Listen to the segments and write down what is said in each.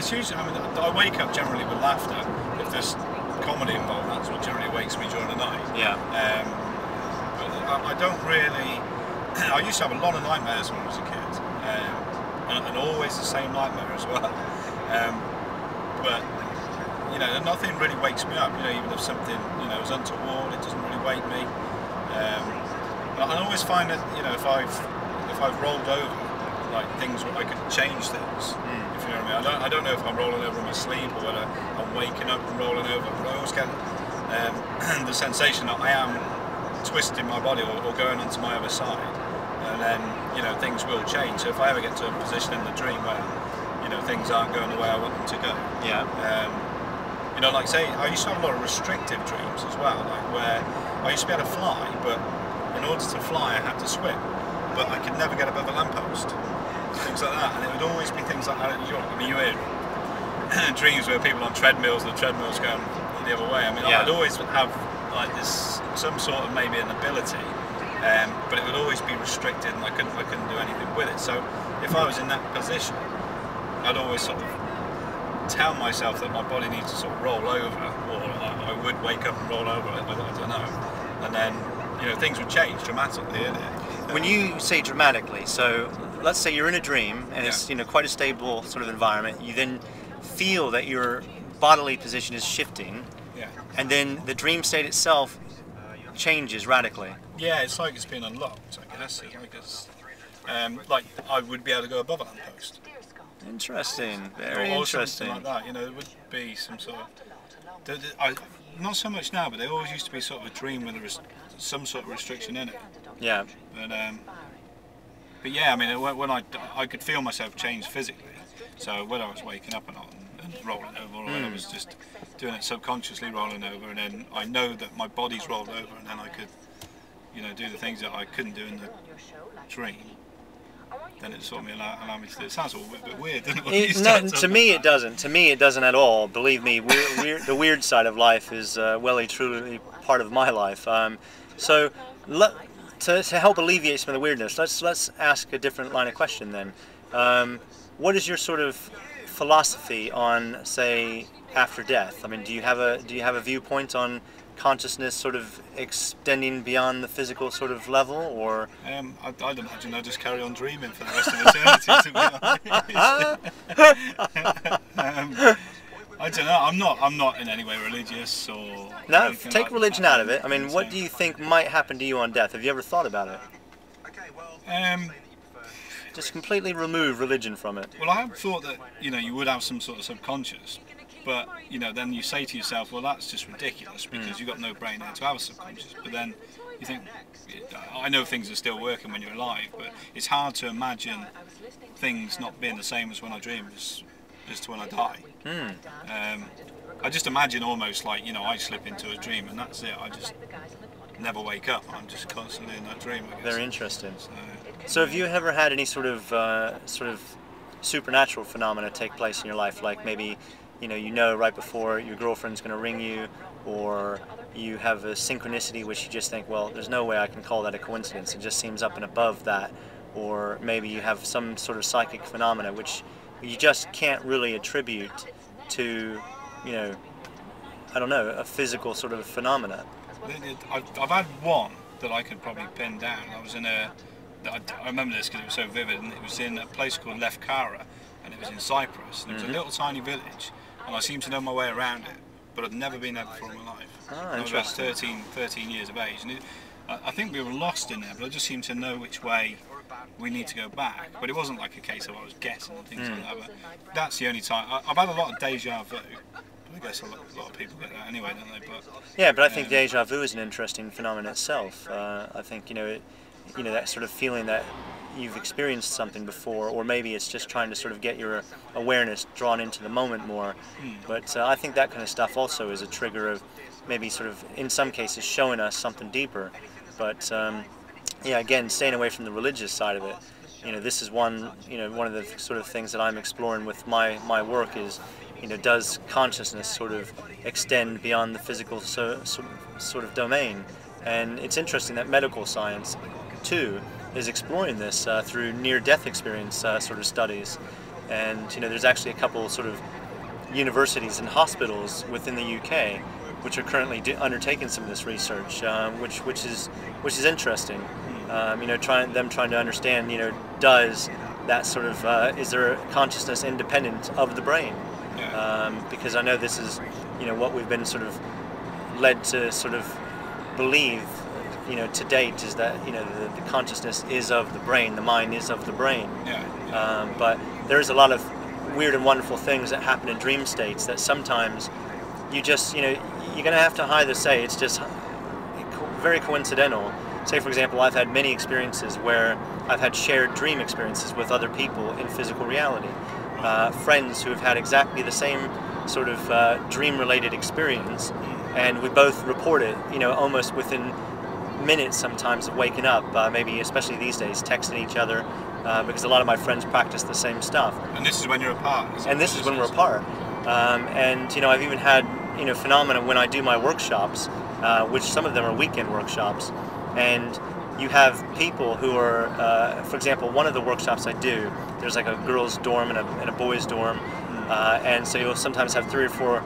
it's usually, I mean, I wake up generally with laughter. If there's comedy involved, that's what generally wakes me during the night. Yeah. But I don't really, I used to have a lot of nightmares when I was a kid, and always the same nightmare as well. But, you know, nothing really wakes me up, you know, even if something, you know, is untoward, it doesn't really wake me. I always find that, you know, if I've rolled over, like things, I could change things. If you know what I mean. I don't know if I'm rolling over in my sleep or whether I'm waking up and rolling over. But I always get the sensation that I am twisting my body or going onto my other side, and then, you know, things will change. So if I ever get to a position in the dream where, you know, things aren't going the way I want them to go. Yeah. You know, like say, I used to have a lot of restrictive dreams as well, like where I used to be able to fly, but in order to fly, I had to swim. But I could never get above a lamppost, things like that, and it would always be things like that. I mean, you hear dreams where people on treadmills, the treadmill's going the other way. I mean, I'd always have like this, some sort of maybe an ability, but it would always be restricted, and I couldn't do anything with it. So if I was in that position, I'd always sort of tell myself that my body needs to sort of roll over, or I would wake up and roll over. I don't know, and then, you know, things would change dramatically, innit? When you say dramatically, so let's say you're in a dream and it's, you know, quite a stable sort of environment. You then feel that your bodily position is shifting, and then the dream state itself changes radically. Yeah, it's like it's been unlocked, I guess. It's like it's, like I would be able to go above a lamppost. Interesting, very or interesting. Something like that, you know, there would be some sort of. Not so much now, but there always used to be sort of a dream where there was some sort of restriction in it. Yeah. But yeah, I mean, when I could feel myself change physically. So whether I was waking up or not and rolling over, or whether I was just doing it subconsciously, rolling over, and then I know that my body's rolled over, and then I could, you know, do the things that I couldn't do in the dream. Then it sort of allow me to do it. It sounds all a bit weird, doesn't it? No, to me it doesn't. To me it doesn't at all. Believe me, the weird side of life is well and truly part of my life. So to help alleviate some of the weirdness, let's ask a different line of question then. What is your sort of philosophy on, say, after death? I mean, do you have a viewpoint on consciousness sort of extending beyond the physical sort of level, or? I'd imagine I just carry on dreaming for the rest of eternity, to be honest. I don't know. I'm not in any way religious or. No, take religion out of it. I mean, what do you think might happen to you on death? Have you ever thought about it? Just completely remove religion from it. Well, I have thought that, you know, you would have some sort of subconscious, but, you know, then you say to yourself, well, that's just ridiculous because you've got no brain there to have a subconscious. But then you think, I know things are still working when you're alive, but it's hard to imagine things not being the same as when I dream as to when I die. I just imagine almost like, you know, I slip into a dream and that's it. I just never wake up. I'm just constantly in that dream, I guess. Very interesting. So have you ever had any sort of supernatural phenomena take place in your life, like maybe, you know right before your girlfriend's going to ring you, or you have a synchronicity which you just think, well, there's no way I can call that a coincidence, it just seems up and above that, or maybe you have some sort of psychic phenomena which you just can't really attribute to, you know, I don't know, a physical sort of phenomena? I've had one that I could probably pin down. I was in I remember this because it was so vivid, and it was in a place called Lefkara, and it was in Cyprus, and it was a little tiny village, and I seemed to know my way around it, but I'd never been there before in my life. I was about 13 years of age, and I think we were lost in there, but I just seemed to know which way we need to go back. But it wasn't like a case of I was guessing and things like that. But that's the only time. I've had a lot of deja vu. I guess a lot of people get that anyway, don't they? But yeah, but I think deja vu is an interesting phenomenon itself. I think, you know, that sort of feeling that you've experienced something before, or maybe it's just trying to sort of get your awareness drawn into the moment more. But I think that kind of stuff also is a trigger of maybe sort of, in some cases, showing us something deeper. But yeah, again, staying away from the religious side of it. You know, this is one of the sort of things that I'm exploring with my work is, you know, does consciousness sort of extend beyond the physical sort of domain? And it's interesting that medical science, too, is exploring this through near-death experience sort of studies. And there's actually a couple sort of universities and hospitals within the UK which are currently undertaking some of this research, which is interesting. Trying to understand, does that sort of is there consciousness independent of the brain? Because I know this is what we've been sort of led to sort of believe to date, is that the consciousness is of the brain, the mind is of the brain. But there's a lot of weird and wonderful things that happen in dream states that sometimes you just you're gonna have to either say it's just very coincidental. Say, for example, I've had many experiences where I've had shared dream experiences with other people in physical reality. Friends who have had exactly the same sort of dream-related experience, and we both report it, almost within minutes sometimes of waking up, maybe especially these days, texting each other, because a lot of my friends practice the same stuff. And this is when you're apart? And this is when we're apart. And I've even had phenomena when I do my workshops, which some of them are weekend workshops, and you have people who are, for example, one of the workshops I do, there's like a girls' dorm and a boys' dorm, and so you'll sometimes have 3 or 4,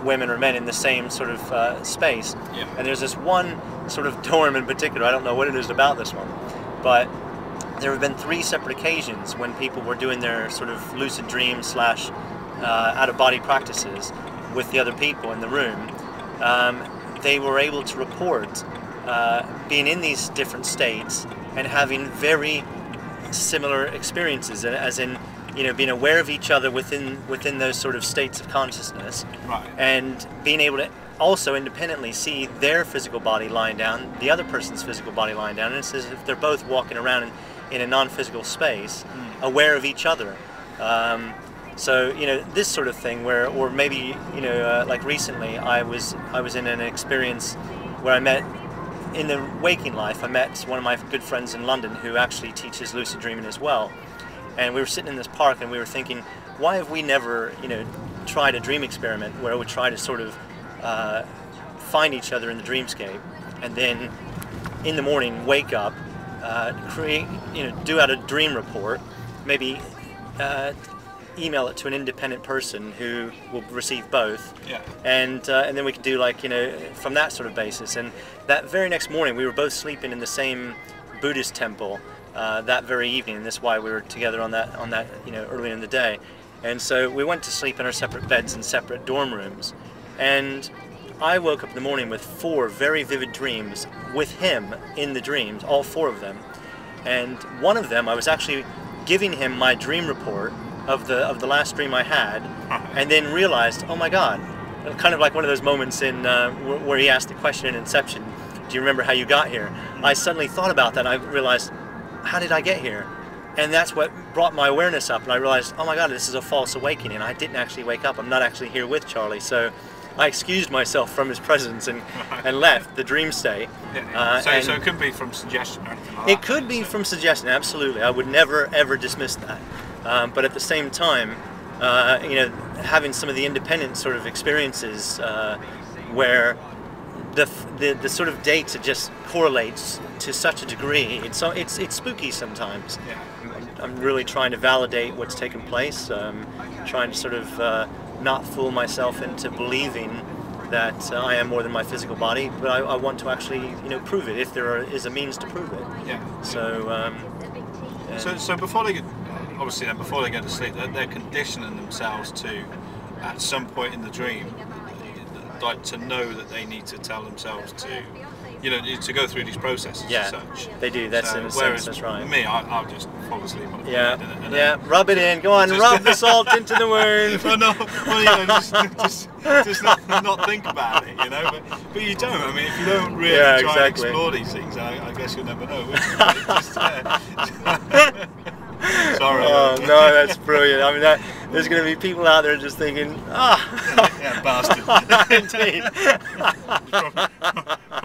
women or men in the same sort of space. And there's this one sort of dorm in particular, I don't know what it is about this one, but there have been 3 separate occasions when people were doing their sort of lucid dream / out-of-body practices with the other people in the room. They were able to report being in these different states and having very similar experiences, as in being aware of each other within those sort of states of consciousness, and being able to also independently see their physical body lying down, the other person's physical body lying down, and it's as if they're both walking around in a non-physical space, aware of each other. So this sort of thing, where, or maybe like recently, I was in an experience where I met, in the waking life, I met one of my good friends in London who actually teaches lucid dreaming as well, and we were sitting in this park and we were thinking, why have we never tried a dream experiment where we try to sort of find each other in the dreamscape, and then in the morning wake up, create, do out a dream report, maybe email it to an independent person who will receive both, and then we could do like from that sort of basis. And that very next morning we were both sleeping in the same Buddhist temple that very evening, and that's why we were together on that early in the day. And so we went to sleep in our separate beds in separate dorm rooms, and I woke up in the morning with 4 very vivid dreams with him in the dreams, all 4 of them. And one of them I was actually giving him my dream report of the last dream I had, and then realized, oh my God, kind of like one of those moments in where he asked the question in Inception, do you remember how you got here? I suddenly thought about that, and I realized, how did I get here? And that's what brought my awareness up, and I realized, oh my God, this is a false awakening. I didn't actually wake up. I'm not actually here with Charlie. So I excused myself from his presence and left the dream state. So it could be from suggestion or anything like that? It could be from suggestion, absolutely. I would never ever dismiss that. But at the same time, having some of the independent sort of experiences where the sort of data just correlates to such a degree, it's spooky sometimes. I'm really trying to validate what's taken place, trying to sort of not fool myself into believing that I am more than my physical body, but I want to actually prove it if there is a means to prove it. So before they get, obviously then before they go to sleep, they're conditioning themselves to, at some point in the dream, like to know that they need to tell themselves to, to go through these processes as such. They do. That's in a sense, that's right. Me, I'll just fall asleep on it. Rub it in. Go on, rub the salt into the wound. Just not think about it, But you don't. I mean, if you don't really try and explore these things, I guess you'll never know. Sorry. Oh no, that's brilliant. I mean, there's going to be people out there just thinking, yeah, bastard. Indeed.